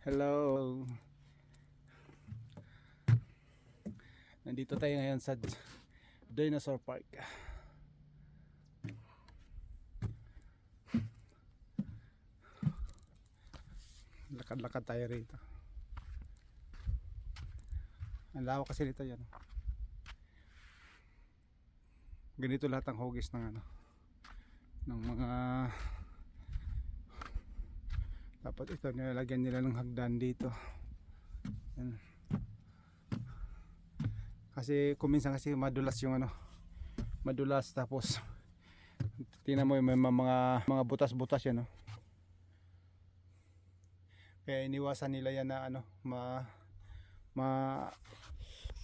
Hello. Nandito tayo ngayon sa Dinosaur Park. Lakad-lakad tayo rito. Ang lawak kasi nito yan. Ganito lahat ang hugis ng ng mga, dapat ito nilalagyan nila ng hagdan dito. Yan. Kasi kuminsan kasi madulas yung madulas, tapos tingnan mo may mga butas-butas yan, no? Kaya iniwasan nila yan na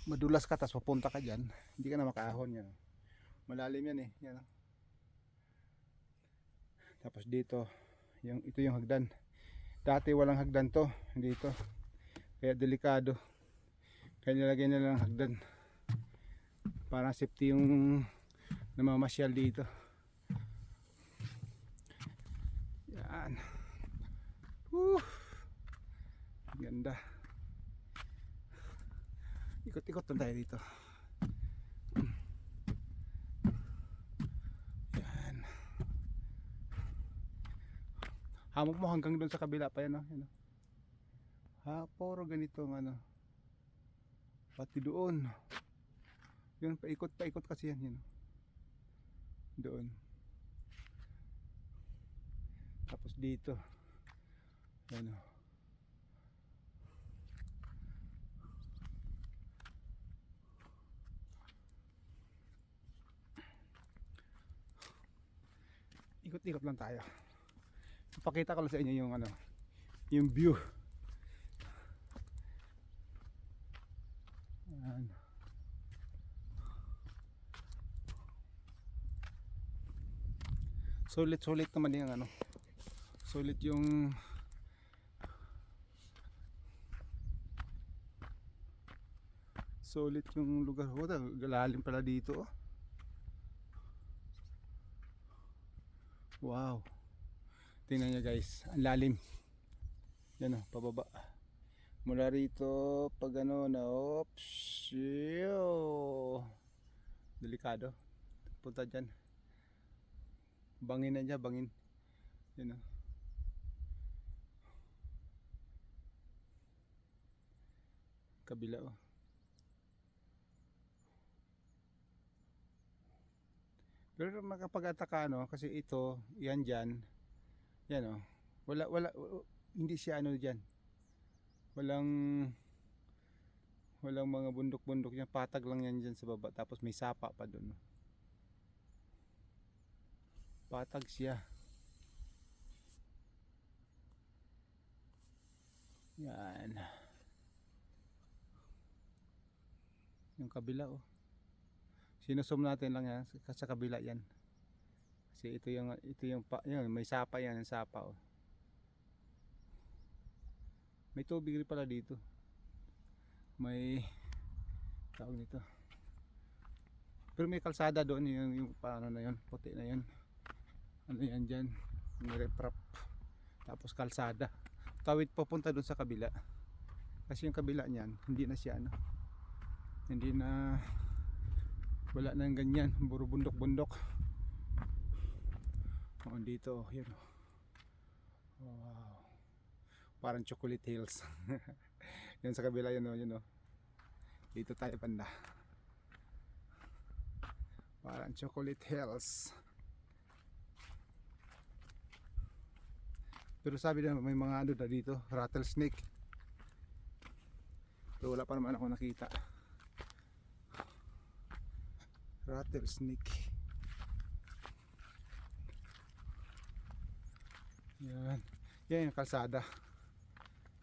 madulas ka tapos papunta ka dyan, hindi ka na makaahon yan. Malalim yan yan. Tapos dito ito yung hagdan. Dati walang hagdan to dito, kaya delikado, kaya nilagyan nila ng hagdan para safety yung namamasyal dito. Yan. Ganda. Ikot-ikot lang tayo dito. Yan. Hamok mo hanggang doon sa kabila pa yan, no? Yan, no? Puro ganito ng pati doon. Yun, paikot kasi yan, no? Doon. Tapos dito. Yan, no? Ikot-ikot lang tayo. Ipakita ko lang sa inyo yung view. Ayan. Sulit naman yung sulit yung lugar. Galalim pala dito, oh. Wow. Tingnan nyo guys, ang lalim. Yan, oh, pababa. Mula rito pag oops, delikado. Punta dyan. Bangin na dyan, bangin. Yan, oh. Kabila, oh. Pero makapag-ataka, kasi ito, yan dyan. Yan, oh. Wala, hindi siya dyan. Walang mga bundok-bundok yan. Patag lang yan dyan sa baba. Tapos may sapa pa doon. Patag siya. Yan. Yung kabila, oh. Sinusum natin lang yan sa kabila yan. Kasi ito yung may sapa yan, yung sapa, oh. May tubig rin pala dito. May tawag nito. Pero may kalsada doon, yung paano na yun, puti na yun. Ano yan dyan? May reprap. Tapos kalsada. Tawid papunta doon sa kabila. Kasi yung kabila niyan, hindi na siya hindi na, wala nang ganyan, puro bundok-bundok. Dito, yun. Wow. Parang Chocolate Hills. Yan sa kabila yun, yun. Dito tayo banda. Parang Chocolate Hills. Pero sabi na may mga na dito, rattlesnake. Pero wala pa naman ako nakita. Rattlesnake. Yan yung kalsada.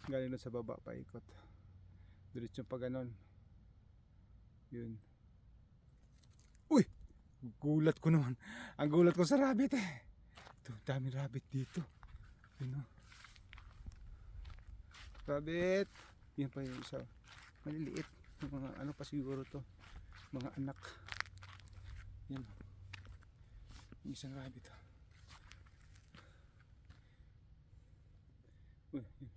Galing doon sa baba, paikot. Diretso pa ganon. Yun. Uy! Gulat ko naman. Ang gulat ko sa rabbit, eh. Ito, dami rabbit dito. Yun, rabbit. Yan pa yung isa. Maliliit. Mga pa siguro to. Mga anak. Yan. Yung isang rabbit, oh. Uy, yun.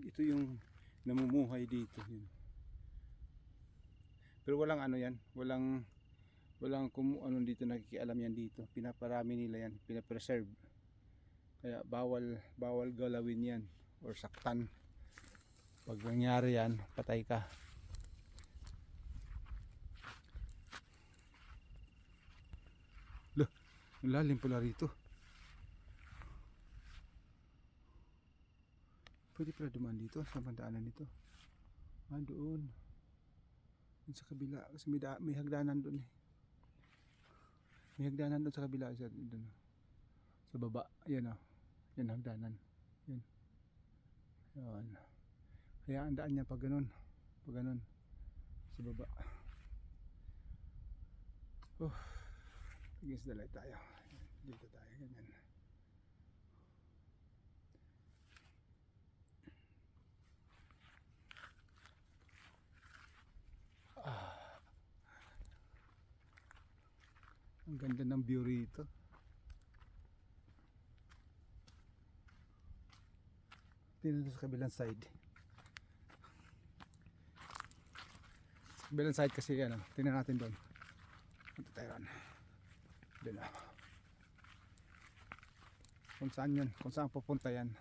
ito yung namumuhay dito yun. Pero walang ano yan, walang ano dito nakikialam yan dito. Pinaparami nila yan, pinapreserve. Kaya bawal galawin yan or saktan. Pag nangyari yan, patay ka. Loh, ang lalim pala rito. Pwede pala dumaan dito sa bandaanan nito. Doon. Sa kabila kasi may hagdanan doon eh. May hagdanan doon sa kabila doon. Sa baba, ayan oh. Yan hagdanan. Yan. Yan. Kaya ang daan niya pag ganun. Pag ganun. Sa baba. Against the light tayo. Dito tayo ganyan. Ang ganda ng view rito. Tingnan sa kabilang side. Sa kabilang side kasi ano, tingnan natin doon. Punta tayo ron. Doon na. Kung saan yun, kung saan pupunta yan.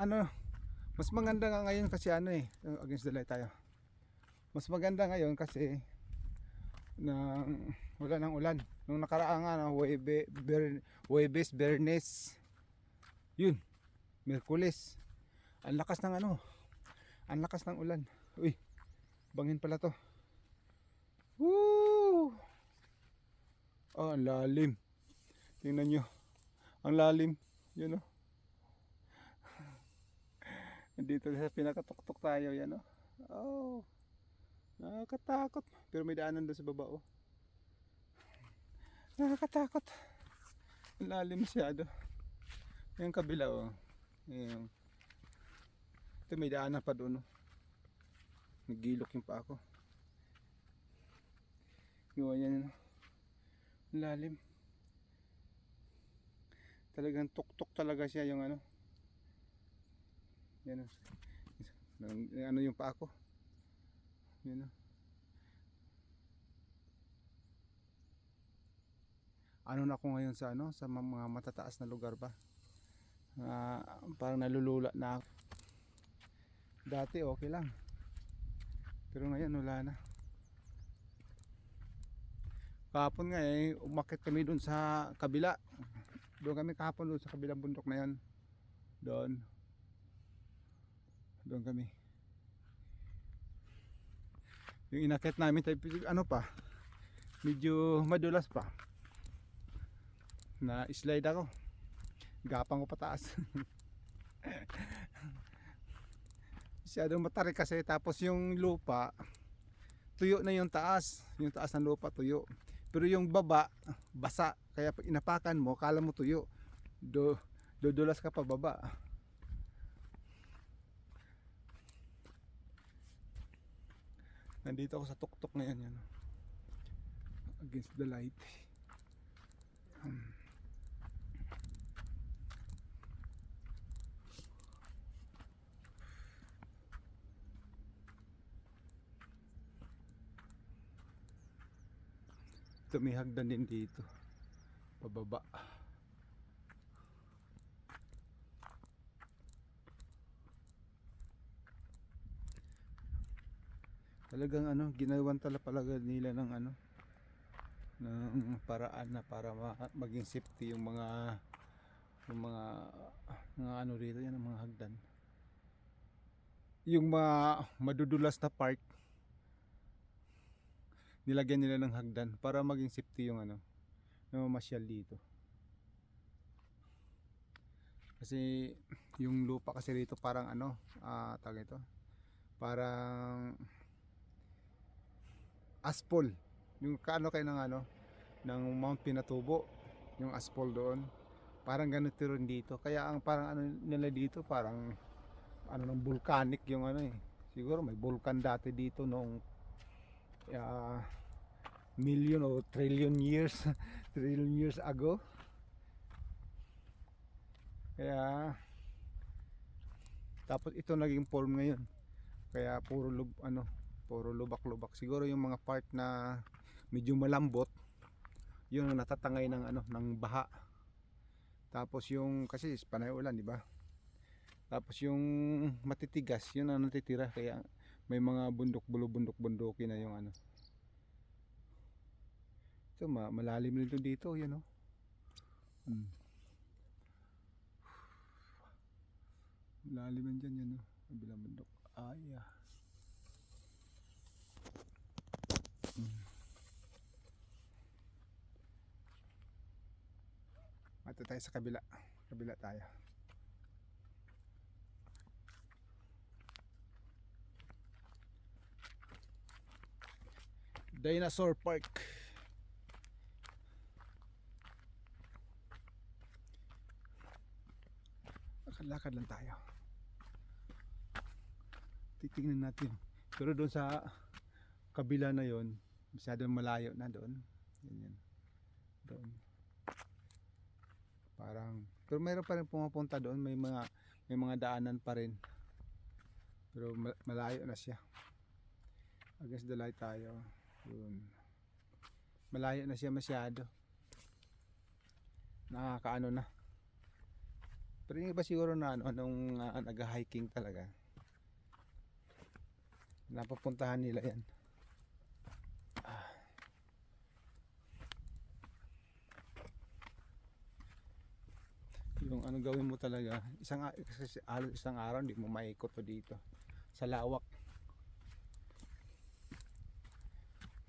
Ano, mas maganda nga ngayon kasi ano eh, against the light tayo. Mas maganda ngayon kasi na wala ng ulan. Nung nakaraang ano, Huwebes, Bernes, yun, Miyerkules, ang lakas ng ano, ang lakas ng ulan. Uy, bangin pala to. Woo! Oh, ang lalim. Tingnan nyo, ang lalim. Yun oh. Dito sa pinakatuktok tayo, yan oh. Oh, nakakatakot. Pero may daanan doon sa baba oh. Nakakatakot. Ang lalim masyado. Yung kabila oh. Yung ito may daanan pa doon oh. Nagilok yung pa ako. Yung yan oh. Ang lalim. Talagang tuktok talaga siya yung ano. Yan oh. Ano yung pa ako. Yan oh. Ano na ako ngayon sa ano, sa mga matataas na lugar ba? Parang nalulula na ako. Dati okay lang. Pero ngayon wala na. Kahapon nga eh, umakyat kami doon sa kabila. Doon kami kahapon doon sa kabilang bundok na 'yan. Doon kami. Yung inakyat namin ano pa, medyo madulas pa. Na slide ako, gapang ko pataas. Masyadong matarik kasi, tapos yung lupa tuyo na, yung taas ng lupa tuyo, pero yung baba basa, kaya pag inapakan mo kala mo tuyo, dodulas ka pa baba. Nandito ako sa tuktok na yan, against the light. Ito may hagdan din dito pababa. Talagang ano, ginawan talaga nila ng ano, ng paraan na para maging safety yung mga ano rito, yan ang mga hagdan. Yung mga madudulas na part, nilagyan nila ng hagdan para maging safety yung ano, yung mamasyal dito. Kasi yung lupa kasi rito parang ano, tawag ito, parang asphalt. Yung kaano kayo ng ano, ng Mount Pinatubo, yung asphalt doon, parang ganito rin dito. Kaya ang parang ano nila dito, parang ano ng volcanic yung ano eh. Siguro may volcan dati dito noong million o trillion years trillion years ago. Kaya tapos ito naging form ngayon. Kaya puro lubak-lubak. Siguro yung mga part na medyo malambot, yun ang natatangay ng ng baha. Tapos yung kasi panay ulan, di ba? Tapos yung matitigas, yun ang natitira. Kaya may mga bundok-bundokin na yung Ito malalim nito dito, yun oh. Malalim yan dyan, yun oh. Kabilang bundok. Ay ah. Ito tayo sa kabila. Kabila tayo. Dinosaur Park. Lakad lang tayo. Titingnan natin. Pero doon sa kabila na yon, masyadong malayo na doon. Yan. Doon. Parang pero mayroon pa rin pumapunta doon, may mga daanan pa rin. Pero malayo na siya. Against the light tayo. Doon. Malayo na siya masyado. Nakakaano na. Pero yung iba siguro na anong nag-hiking talaga. Napapuntahan nila yan. Yung gawin mo talaga, isang araw hindi mo maikot to dito. Sa lawak.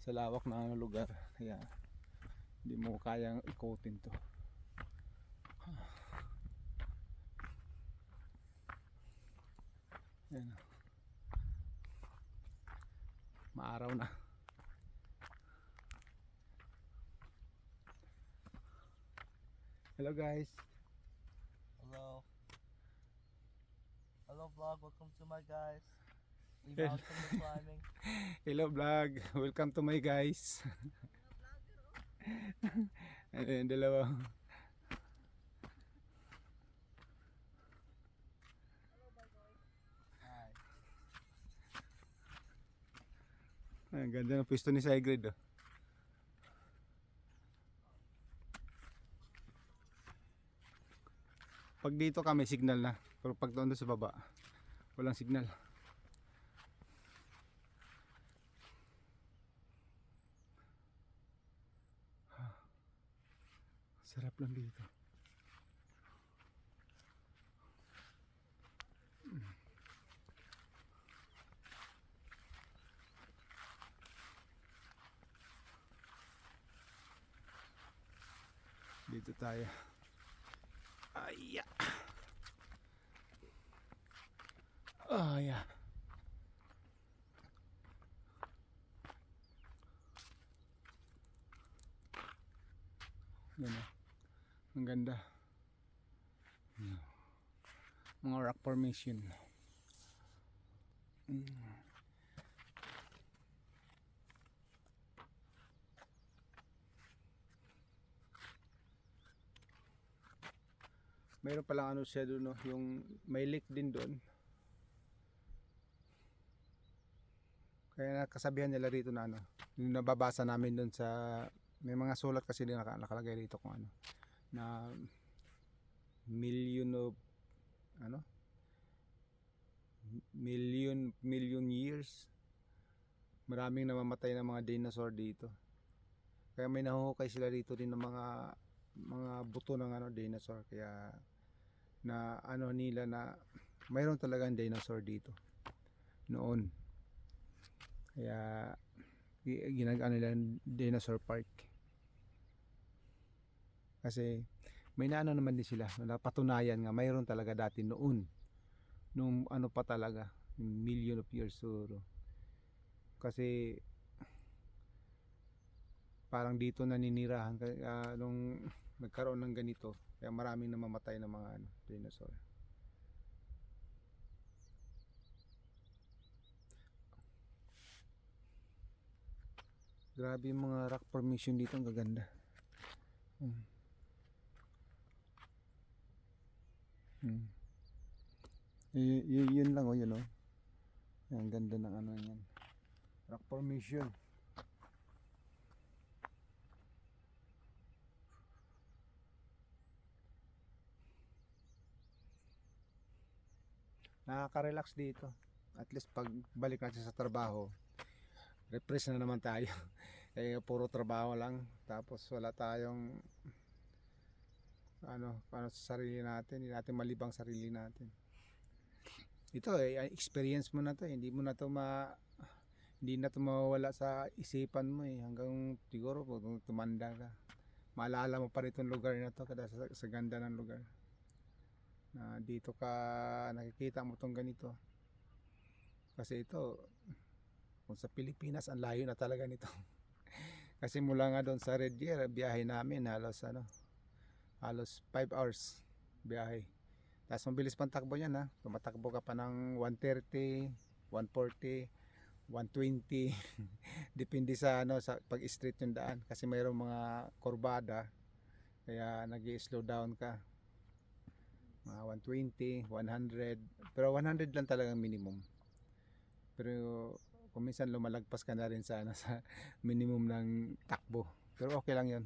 Sa lawak na lugar. Kaya hindi mo kayang ikotin to. Ayan. Maaraw na. Hello guys. Hello. Hello vlog, welcome to my guys. We out from the climbing. Hello vlog, welcome to my guys. Ayan, dalawa. Ang ganda ng pwesto ni Sigrid oh. Pag dito ka may signal na, pero pag doon sa baba walang signal. Sarap lang dito. Dito tayo. Aya. Aya. Yan oh. Ang ganda. Mga rock formation. Mayroon palang siya doon no, yung may lake din doon. Kaya nakasabihan nila rito na yung nababasa namin doon sa may mga sulat kasi din nakalagay rito kung na million years maraming namamatay na mga dinosaur dito. Kaya may nahuhukay sila rito din ng mga buto ng dinosaur, kaya na nila na mayroon talagang dinosaur dito noon. Kaya ginagawa nila dinosaur park. Kasi may naman din sila, napatunayan nga mayroon talaga dati noon. Nung pa talaga, million of years siguro. Kasi parang dito naninirahan nung nagkaroon ng ganito, kaya maraming namamatay ng mga dinosaur. Grabe yung mga rock formation dito, ang gaganda. Mm. Yun lang oh, yun oh. Ang ganda ng ano yan. Rock formation. Nakaka-relax dito. At least pag balik natin sa trabaho, refresh na naman tayo. Eh puro trabaho lang, tapos wala tayong ano sa sarili natin, hindi natin malibang sarili natin. Ito experience mo na to, hindi mo na to hindi na to mawawala sa isipan mo hanggang siguro kung tumanda ka. Maalala mo pa rin itong lugar na to kada sa ganda ng lugar. Na dito ka nakikita mo tong ganito. Kasi ito kung sa Pilipinas ang layo na talaga nito. Kasi mula nga doon sa Red Deer, biyahe namin halos 5 hours biyahe. Tapos mabilis pang takbo niyan ha. Tumatakbo ka pa ng 130, 140, 120. Depende sa sa pag-street yung daan kasi mayroong mga kurbada kaya nag-i-slow down ka. Mga 120, 100. Pero 100 lang talagang minimum. Pero kung minsan lumalagpas ka na rin sa sa minimum ng takbo. Pero okay lang 'yon.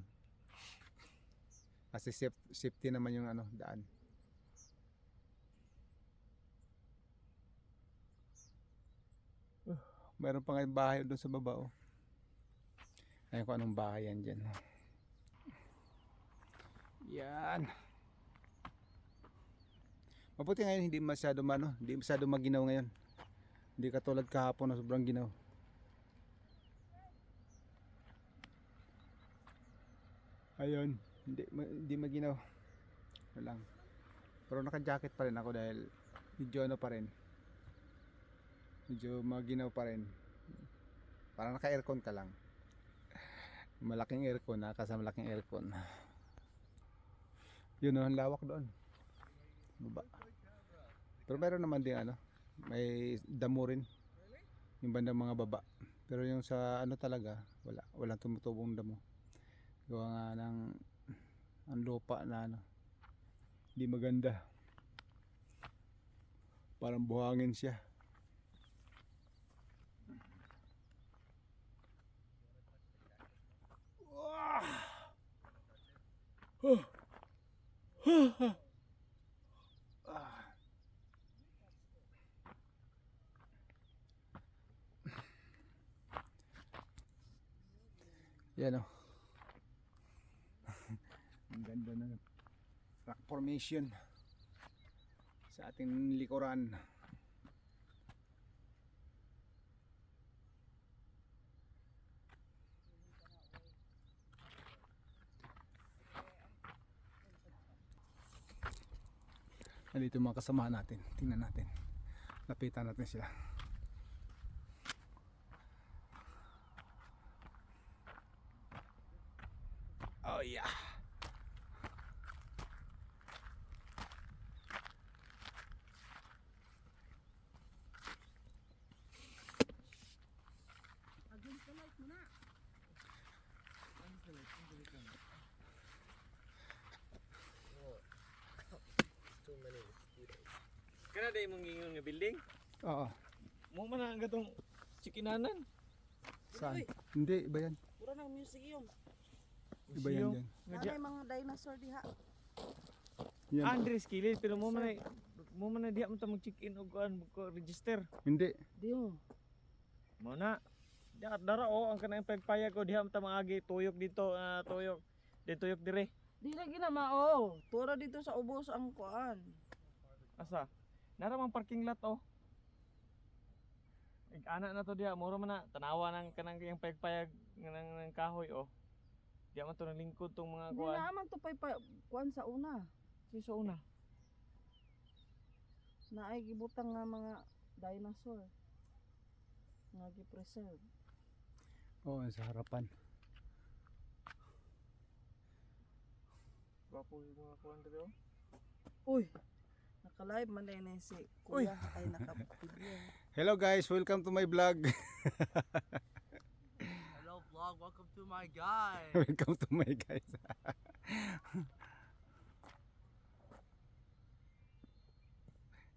Kasi safety naman yung daan. Meron pa nga yung bahay doon sa baba oh. Ayun kung anong bahay yan dyan. Yan. Mabuti ngayon hindi masyado maginaw ngayon. Hindi katulad kahapon na sobrang ginaw. Ayun, hindi maginaw. Walang. Pero naka-jacket pa rin ako dahil medyo pa rin. Medyo maginaw pa rin. Parang naka-aircon ka lang. Malaking aircon, malaking aircon. Yun ang lawak doon. Baba. Pero meron naman din may damo rin. Yung bandang mga baba. Pero yung sa talaga, walang tumutubong damo. Gawa nga ng ang lupa na hindi maganda. Parang buhangin siya. Yan oh. Ang ganda ng rock formation sa ating likuran. Nandito yung mga kasamahan natin. Tingnan natin. Lapitan natin sila. Oh yeah. Kana day mong gingon nga building? Oo. Mo man ang gatong sikinanan. Saan? Hindi, iba yan. Pura ng museum. Iba yan dyan. Nanay mga dinosaur diha. Yan. Andres kilid pero mo man na diha mo ta mag-check-in og kuan register. Hindi. Diyo. Mo na. Diha dara ang kanang pagpayag ko diha mo ta maagi tuyok dito tuyok. Di tuyok dire. Di lagi na mao. Tura dito sa ubos ang kuan. Asa? Nara mang parking lot oh. Ana na to diha, mura man na tanawa nang kanang yang payag-payag ng kahoy oh. Diha man to nang lingkod tong mga Di kuan. na man to pay kuan sa una. Si sa una. Naay gibutang nga mga dinosaur. Nga gi-preserve. Oo, sa harapan. Gwapo yung mga kuan dire oh. Uy. Naka-live man din si Kuya ay naka-video. Hello guys, welcome to my vlog. Hello vlog, welcome to my guys. Welcome to my guys.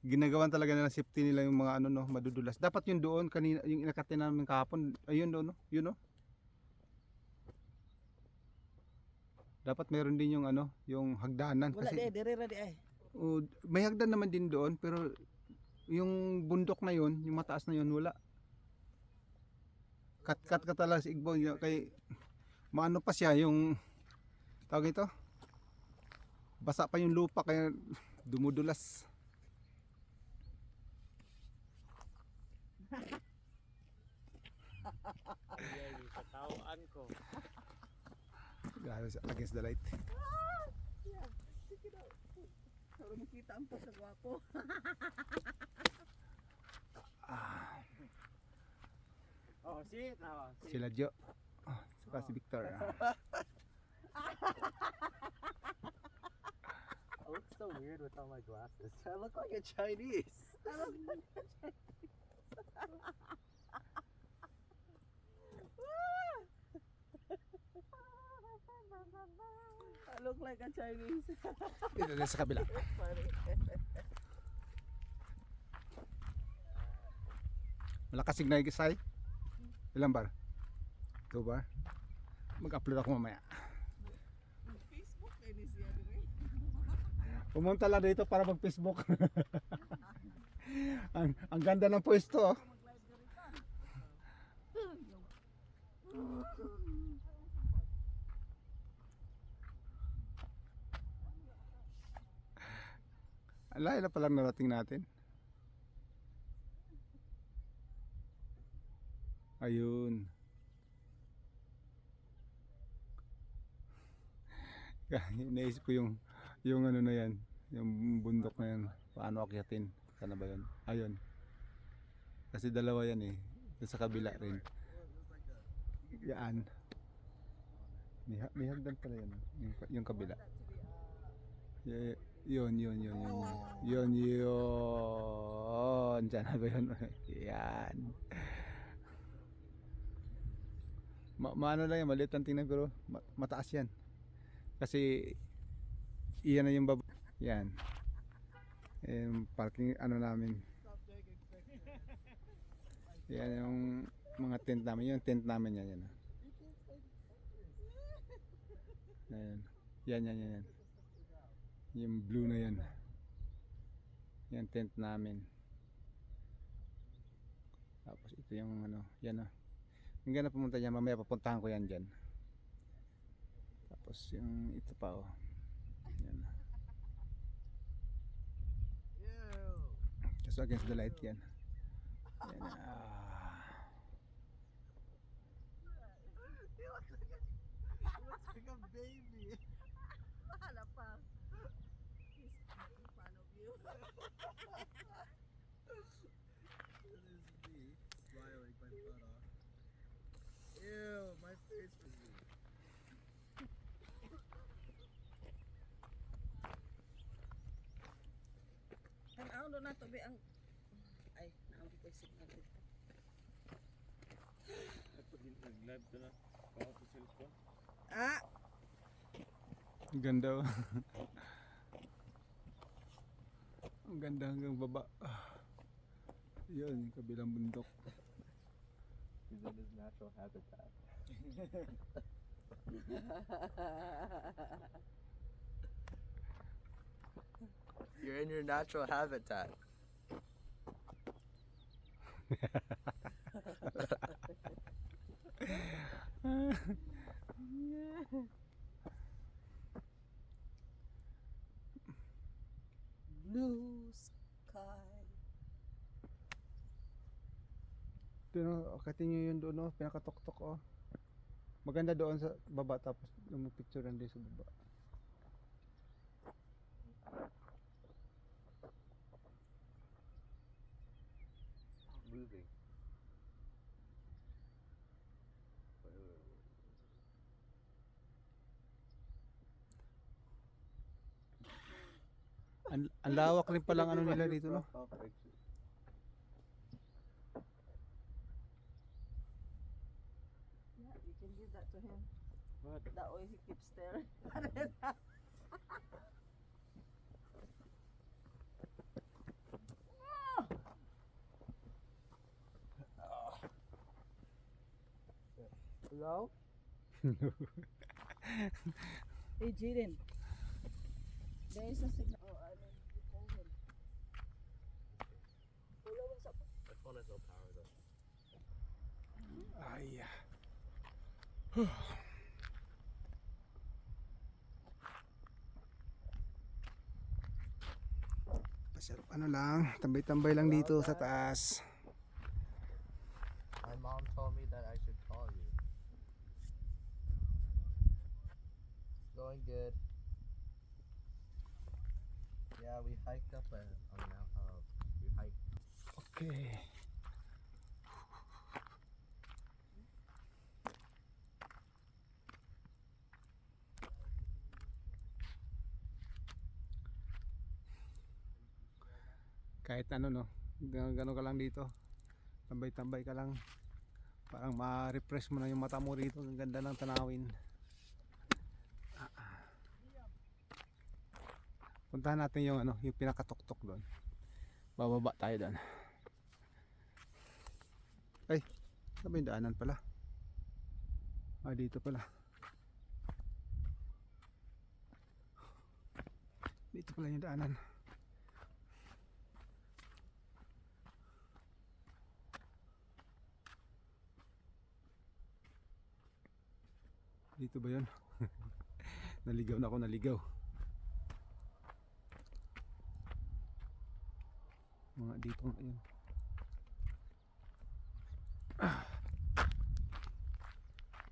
ginagawan talaga nila safety nila yung mga ano no, madudulas. Dapat yun doon kanina yung inakate namin kahapon, ayun doon no, yun no. Dapat meron din yung ano, yung hagdanan Wala kasi di, dire ra di ay. may hagdan naman din doon pero yung bundok na yun, yung mataas na yun wala. Kat ka talaga si Igbo kay maano pa siya yung tawag ito. Basa pa yung lupa kaya dumudulas. Ayan, yung katawaan ko. Against the light. Sige daw. Para makita ang pagkagwapo. Oh, sit na. Sila Jo. Saka si Victor. I look so weird without my glasses. I look like a Chinese. I look like a Chinese. Dito na sa kabila. Malakas signal gisay. Ilang bar? 2 bar? Mag-upload ako mamaya. Facebook kay ni siya dire. Pumunta lang dito para mag-Facebook. ang ganda ng pwesto. Oh. Alay na palang narating natin. Ayun. Naisip ko yung ano na yan, yung bundok na yan. Paano akyatin? Sana ba yun? Ayun. Kasi dalawa yan eh. Doon sa kabila rin. Yan. May hagdan pala yan. Yung kabila. Yun. Yun. Diyan na ba yun? Yan. Maano lang yan, maliit ang tingnan pero mataas yan. Kasi iyan na yung yan. Parking ano namin. Yan yung mga tent namin. Yung tent namin yan. Yan. Yung blue na yan. Yan tent namin. Tapos ito yung ano, yan o. Hanggang na pumunta dyan, mamaya papuntahan ko yan dyan. Tapos yung ito pa o. Yan. Just against the light yan. Yan. You look like a baby. Wala pa. He's making fun of you. This is me smiling my butt off. Ew, my face was me. Tanaw do na to be ang ay, naambi ko signal dito. Nag-live to na. Ako sa cellphone. Ah, Ang ganda o. Ang ganda hanggang baba. Yun, yung kabilang bundok. He's in his natural habitat. You're in your natural habitat. blue sky. Doon o, akatin nyo yun doon o, pinakatok-tok o. Maganda doon sa baba tapos yung picture din sa baba. Moving. Ang lawak rin palang ano nila dito no. Yeah, you can give that to him. What? That way he keeps staring. Hello? Hey, Jaden. There is a signal. Oh, I mean, you call him. Hello, what's up? My phone has no power though. Ay. Ano lang, tambay-tambay lang dito sa taas. My mom told me that I should call you. It's going good. Yeah, we hiked up a mountain. We hiked. Okay. Kahit ano no, gano'n ka lang dito. Tambay-tambay ka lang. Parang ma-refresh mo na yung mata mo rito. Ang ganda ng tanawin. Puntahan natin yung ano, yung pinakatuktok doon. Bababa tayo doon. Ay, ano ba yung daanan pala? Ah, dito pala. Dito pala yung daanan. Dito ba yun? Naligaw na ako, naligaw. Mga dito nga yun.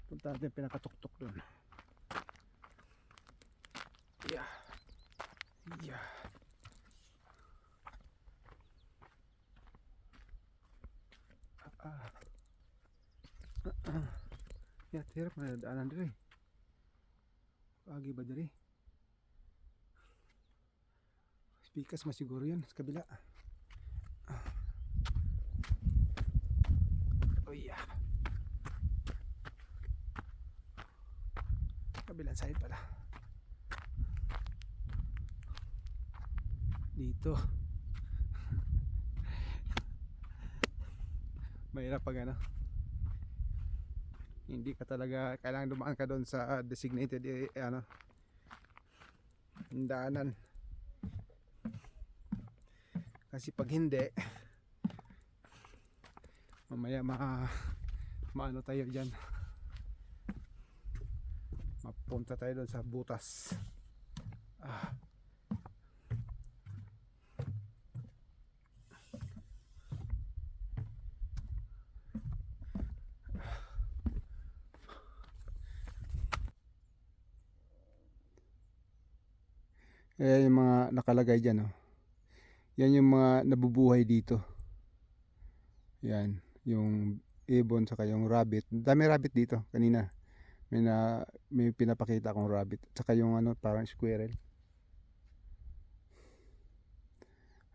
Punta natin yung pinakatuktok doon. Yeah. Yeah. Ya, hirap na daanan diri. Pagi ba diri? Pikas masiguro yun sa kabila. Oh yeah. Kabilang side pala. Dito. Mahirap pag ano. Hindi ka talaga kailangan dumaan ka doon sa designated ano daanan. Kasi pag hindi mamaya maano tayo dyan, mapunta tayo doon sa butas. Ayan yung mga nakalagay dyan, oh. Yan yung mga nabubuhay dito. Yan, yung ibon saka yung rabbit. Dami rabbit dito kanina. May pinapakita akong rabbit. Saka yung ano, parang squirrel.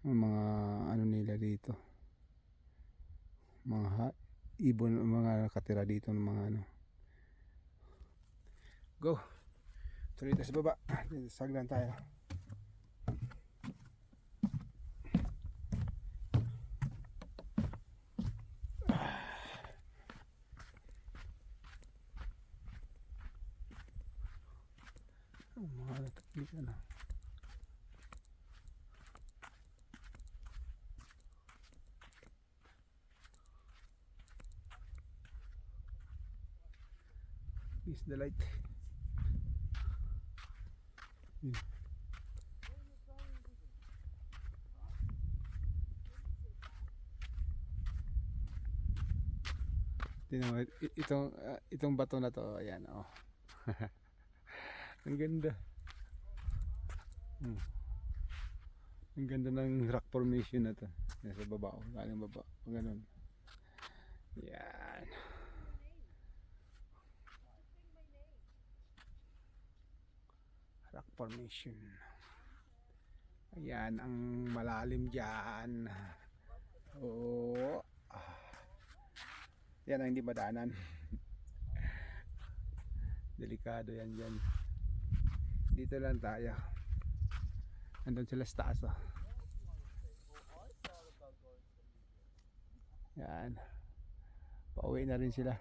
Yung mga ano nila dito. Mga ibon, mga nakatira dito ng mga ano. Go. Tuloy tayo sa baba. Sagdan tayo. Mga nataklik ano. Is the light. Tingnan mo, itong bato na to, ayan, oh. Ang ganda. Ang ganda ng rock formation na to. Nasa baba, oh, galing baba, pag ganun. Yan. Rock formation. Ayan ang malalim dyan. Oo. Yan ang hindi madaanan. Delikado yan dyan. Dito lang tayo. Andun sila sa taas, oh. Yan. Pauwi na rin sila.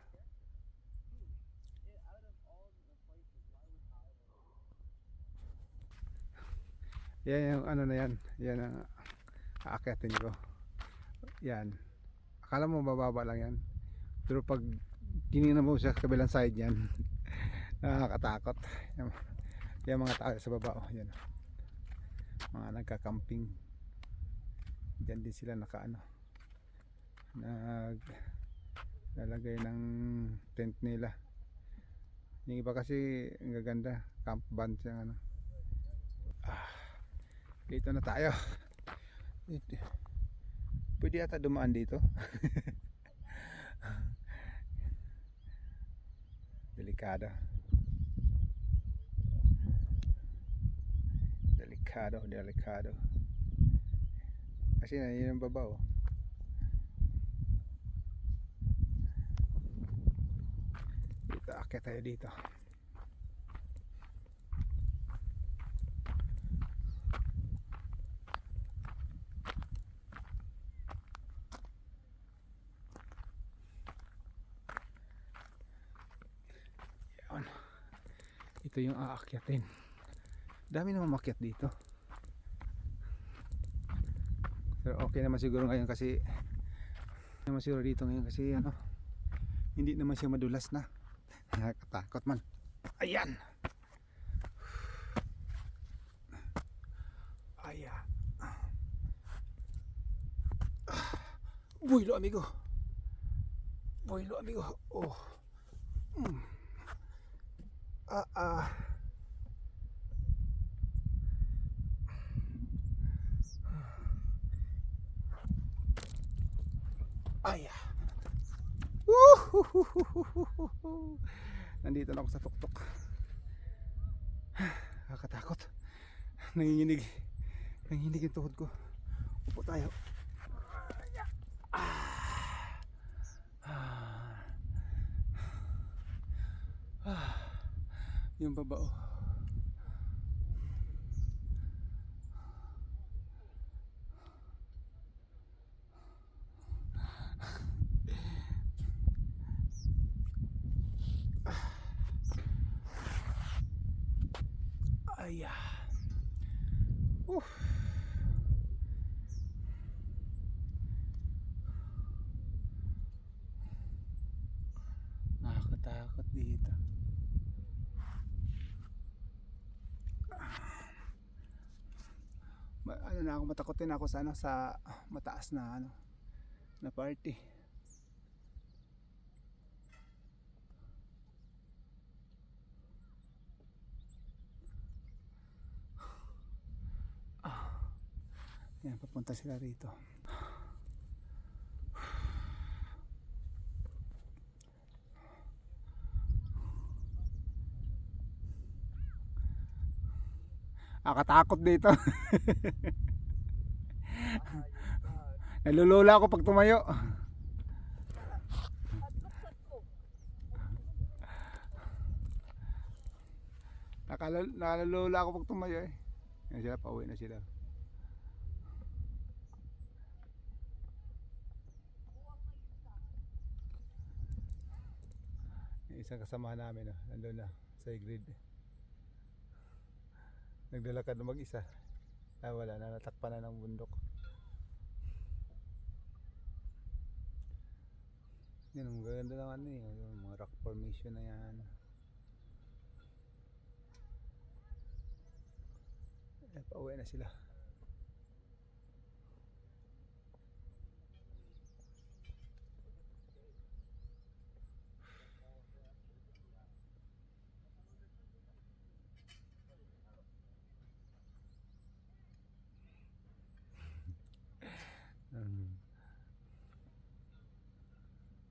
Yan yung ano na yan. Yan ang aakyatin ko. Yan. Akala mo mababa lang yan. Pero pag tinignan mo sa kabilang side yan, nakakatakot. Yan mga tao sa baba. Oh, yan. Mga nagka-camping. Diyan din sila nakaano. Naglalagay ng tent nila. Yung iba kasi ang gaganda. Camp band siya ano. Dito na tayo. Pwede ata dumaan dito. Delikado. Delikado. Kasi na yun ang babaw. Dito, akit tayo dito. Yan. Ito yung aakyatin. Dami naman makyat dito. Pero okay naman siguro ngayon kasi ano, hindi naman siya madulas na. Nakakatakot man. Ayan. Ayan. Builo amigo. Oh. Ay. Nandito na ako sa tuktok. Nakakatakot. Nanginginig yung tuhod ko. Upo tayo. Yung babao. Aya. Nakakatakot dito. Ano na ako, matakotin ako sa ano, sa mataas na ano na party. Yan, papunta sila rito. Akatakot dito. Nalulula ako pag tumayo. Nakalulula ako pag tumayo eh. Yan sila, pauwi na sila. Isang kasama namin nandun na sa grid. Naglalakad na mag-isa. Wala na, natakpan na ng bundok. Yan, ang ganda ng ano yung mga rock formation na yan. Pauwi na sila.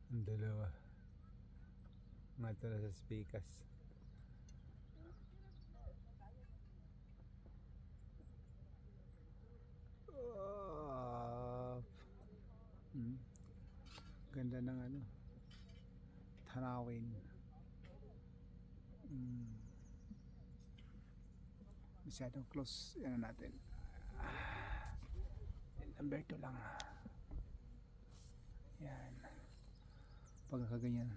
Ang dalawa nga ito na sa speakers. Ganda ng ano, tanawin. Masyadong close yan natin. Number 2 lang. Yan. Pagkaganyan.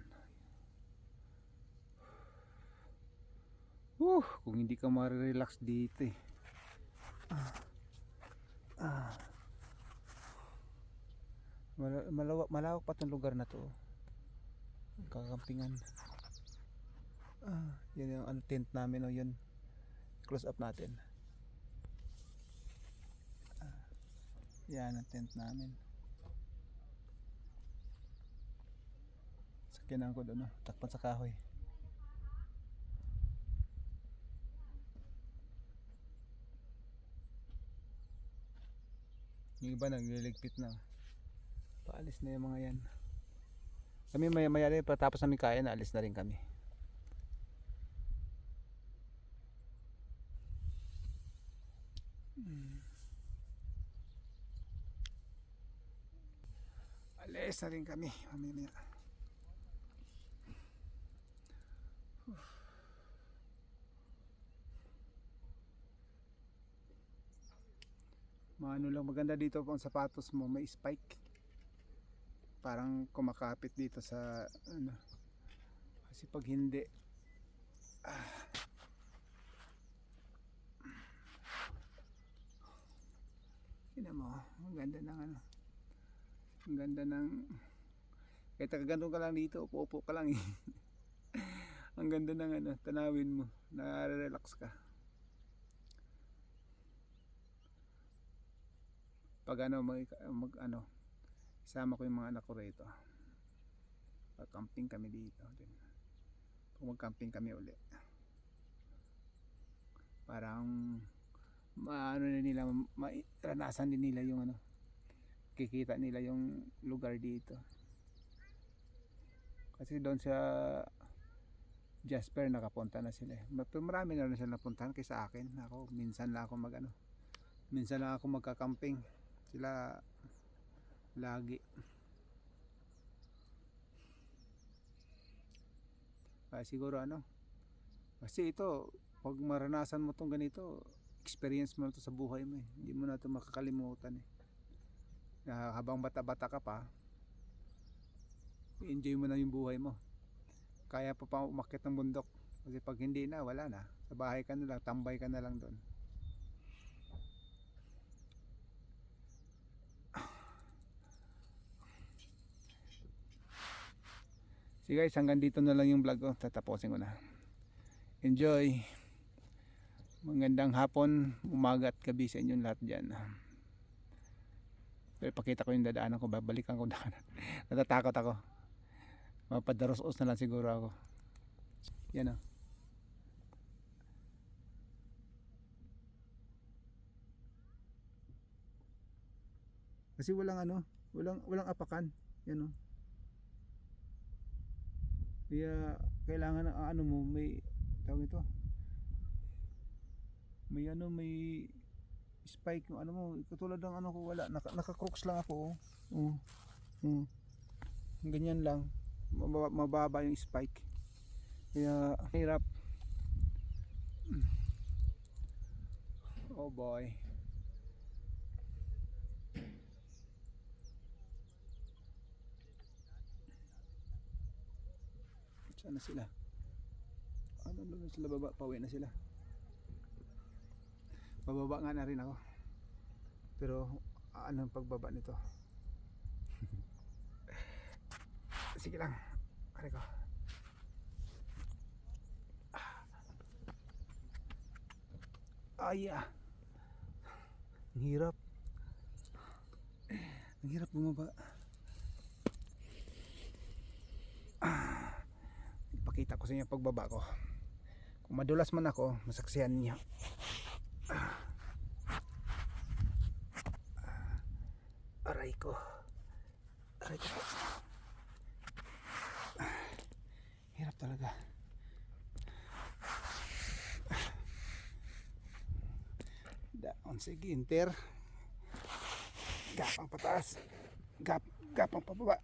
Kung hindi ka ma-relax dito Malawak pa tong lugar na to. Kakampingan. Yan yung ano, tent namin, oh, yun. Close up natin. Yan ang tent namin. Sakyanan ko doon, oh, takpan sa kahoy. Yung iba nagliligpit na. Paalis na yung mga yan. Kami maya rin, patapos namin kain, alis na rin kami. Alis na rin kami mamaya. Maano lang maganda dito ang sapatos mo, may spike. Parang kumakapit dito sa ano. Kasi pag hindi ina mo, ang ganda ng ano. Ang ganda ng kahit kagandong ka lang dito, upo ka lang eh. Ang ganda ng ano, tanawin mo, na-relax ka. Pag ano mag ano, isama ko yung mga anak ko rito. Pag-camping kami dito din. Pag mag-camping kami uli. Parang maano na nila, maranasan din nila yung ano, kikita nila yung lugar dito. Kasi doon sa Jasper nakapunta na sila. Marami na rin sila napuntahan kaysa akin. Ako minsan lang ako minsan lang ako magka-camping. Sila lagi. Kaya siguro ano, kasi ito pag maranasan mo tong ganito, experience mo na to sa buhay mo eh. Hindi mo na to makakalimutan eh. Habang bata-bata ka pa, enjoy mo na yung buhay mo. Kaya pa umakyat ng bundok. Kasi pag hindi na, wala na. Sa bahay ka na lang, tambay ka na lang doon. So guys, hanggang dito na lang yung vlog ko. Tatapusin ko na. Enjoy. Magandang hapon, umaga at gabi sa inyong lahat dyan. Pero pakita ko yung dadaanan ko, babalikan ko daanan. Natatakot ako. Mapadaros-os na lang siguro ako. Yan o. Kasi walang ano, walang apakan. Yan o. Kaya kailangan ng ano mo, may tawag ito. May ano, may spike yung ano mo, katulad ng ano ko, wala, naka-crooks lang ako. Ganyan lang, mababa yung spike. Kaya hirap. Oh boy. Saan na sila? Ano na sila baba? Pauwi na sila. Bababa nga na rin ako. Pero ano ang pagbaba nito? Sige lang. Kaya ko. Ay, ang hirap. Ang hirap bumaba. Ipakita ko sa inyo pagbaba ko. Kung madulas man ako, masaksihan niyo. Aray ko. Aray ko. Hirap talaga. Daon sige, enter. Gapang pataas. Gapang pababa.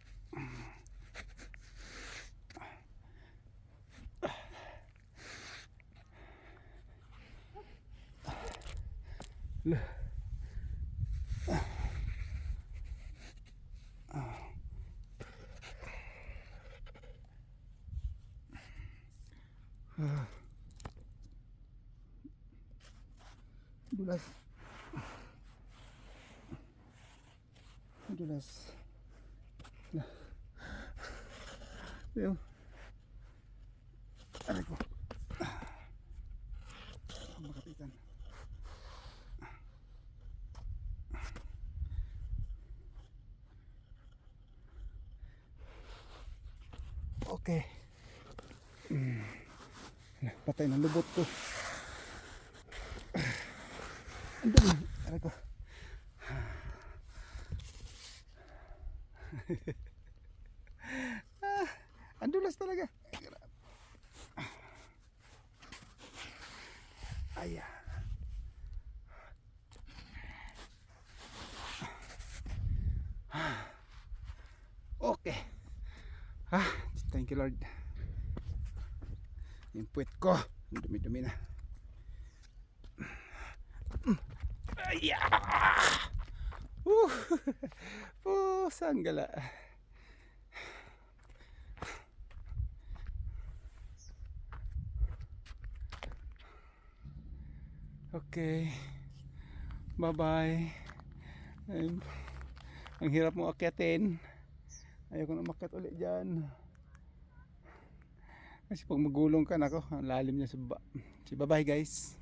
Dulas. Dulas. Yung. Aray ko. Makapitan. Okay. Patay ng lubot ko. Ang dami. Aray ko. Ang dulas talaga. Ayan. Okay. Thank you Lord. Yung puwet ko, ang dumi-dumi na. Ayan. Sanggala. Okay. Bye-bye. Ang hirap mo akyatin. Ayoko na makyat ulit dyan. Kasi pag magulong ka, nako, ang lalim niya sa baba. Bye-bye guys.